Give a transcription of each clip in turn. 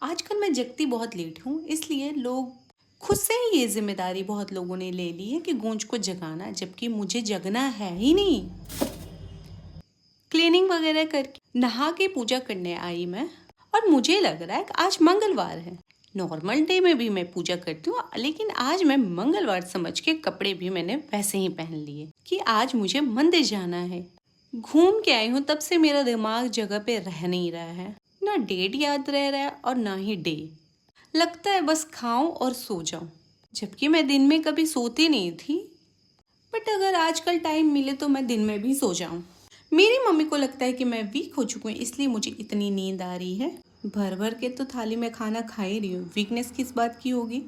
आजकल मैं जगती बहुत लेट हूँ, इसलिए लोग खुद से ही ये जिम्मेदारी बहुत लोगों ने ले ली है कि गूंज को जगाना, जबकि मुझे जगना है ही नहीं। क्लीनिंग वगैरह करके नहा के पूजा करने आई मैं, और मुझे लग रहा है कि आज मंगलवार है। नॉर्मल डे में भी मैं पूजा करती हूँ, लेकिन आज मैं मंगलवार समझ के कपड़े भी मैंने वैसे ही पहन लिए कि आज मुझे मंदिर जाना है। घूम के आई हूँ, तब से मेरा दिमाग जगह पे रह नहीं रहा है। ना डेट याद रह रहा है और ना ही डे। लगता है बस खाऊं और सो जाऊं, जबकि मैं दिन में कभी सोती नहीं थी। बट अगर आजकल टाइम मिले तो मैं दिन में भी सो जाऊं। मेरी मम्मी को लगता है कि मैं वीक हो चुकी हूँ, इसलिए मुझे इतनी नींद आ रही है। भर भर के तो थाली में खाना खा ही रही हूँ, वीकनेस किस बात की होगी।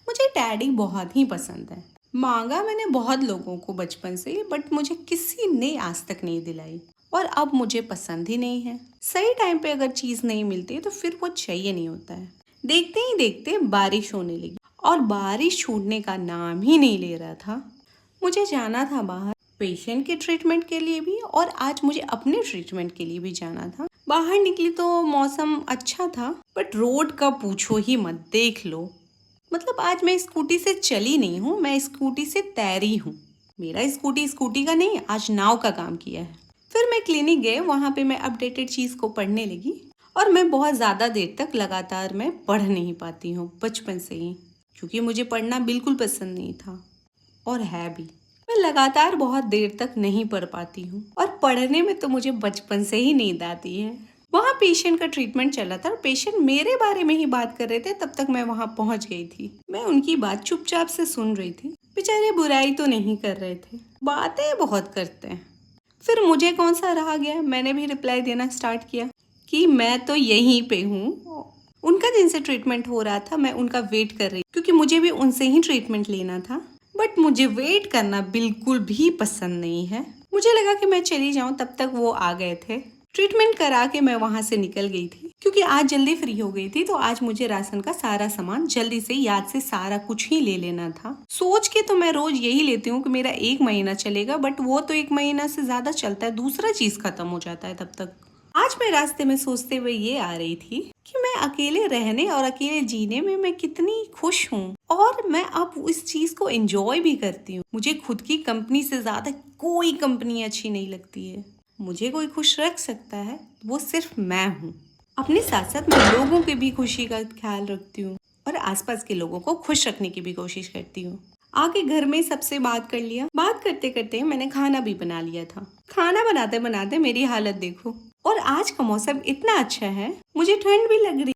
मुझे टैडी बहुत ही पसंद है। मांगा मैंने बहुत लोगों को बचपन से, बट मुझे किसी ने आज तक नहीं दिलाई, और अब मुझे पसंद ही नहीं है। सही टाइम पे अगर चीज़ नहीं मिलती तो फिर वो चाहिए नहीं होता है। देखते ही देखते बारिश होने लगी, और बारिश छूटने का नाम ही नहीं ले रहा था। मुझे जाना था बाहर पेशेंट के ट्रीटमेंट के लिए भी, और आज मुझे अपने ट्रीटमेंट के लिए भी जाना था। बाहर निकली तो मौसम अच्छा था, बट रोड का पूछो ही मत, देख लो। मतलब आज मैं स्कूटी से चली नहीं हूँ, मैं स्कूटी से तैरी हूँ। मेरा स्कूटी स्कूटी का नहीं, आज नाव का काम किया है। फिर मैं क्लिनिक गए, वहाँ पे मैं अपडेटेड चीज़ को पढ़ने लगी, और मैं बहुत ज़्यादा देर तक लगातार मैं पढ़ नहीं पाती हूँ बचपन से ही, क्योंकि मुझे पढ़ना बिल्कुल पसंद नहीं था, और है भी। मैं लगातार बहुत देर तक नहीं पढ़ पाती हूँ, और पढ़ने में तो मुझे बचपन से ही नींद आती है। वहाँ पेशेंट का ट्रीटमेंट चला था, और पेशेंट मेरे बारे में ही बात कर रहे थे। तब तक मैं वहाँ पहुँच गई थी। मैं उनकी बात चुपचाप से सुन रही थी। बेचारे बुराई तो नहीं कर रहे थे, बातें बहुत करते हैं। फिर मुझे कौन सा रहा गया, मैंने भी रिप्लाई देना स्टार्ट किया कि मैं तो यहीं पे हूँ। उनका जिनसे ट्रीटमेंट हो रहा था, मैं उनका वेट कर रही, क्योंकि मुझे भी उनसे ही ट्रीटमेंट लेना था। बट मुझे वेट करना बिल्कुल भी पसंद नहीं है। मुझे लगा कि मैं चली जाऊं, तब तक वो आ गए थे। ट्रीटमेंट करा के मैं वहां से निकल गई थी, क्योंकि आज जल्दी फ्री हो गई थी। तो आज मुझे राशन का सारा सामान जल्दी से याद से सारा कुछ ही ले लेना था। सोच के तो मैं रोज यही लेती हूँ कि मेरा 1 महीना चलेगा, बट वो तो 1 महीना से ज्यादा चलता है, दूसरा चीज खत्म हो जाता है तब तक। आज मैं रास्ते में सोचते हुए ये आ रही थी कि मैं अकेले रहने और अकेले जीने में मैं कितनी खुश हूँ, और मैं अब इस चीज को एंजॉय भी करती हूँ। मुझे खुद की कंपनी से ज्यादा कोई कंपनी अच्छी नहीं लगती है। मुझे कोई खुश रख सकता है, वो सिर्फ मैं हूँ। अपने साथ साथ मैं लोगों की भी खुशी का ख्याल रखती हूँ, और आसपास के लोगों को खुश रखने की भी कोशिश करती हूँ। आके घर में सबसे बात कर लिया। बात करते करते मैंने खाना भी बना लिया था। खाना बनाते बनाते मेरी हालत देखो। और आज का मौसम इतना अच्छा है, मुझे ठंड भी लग रही।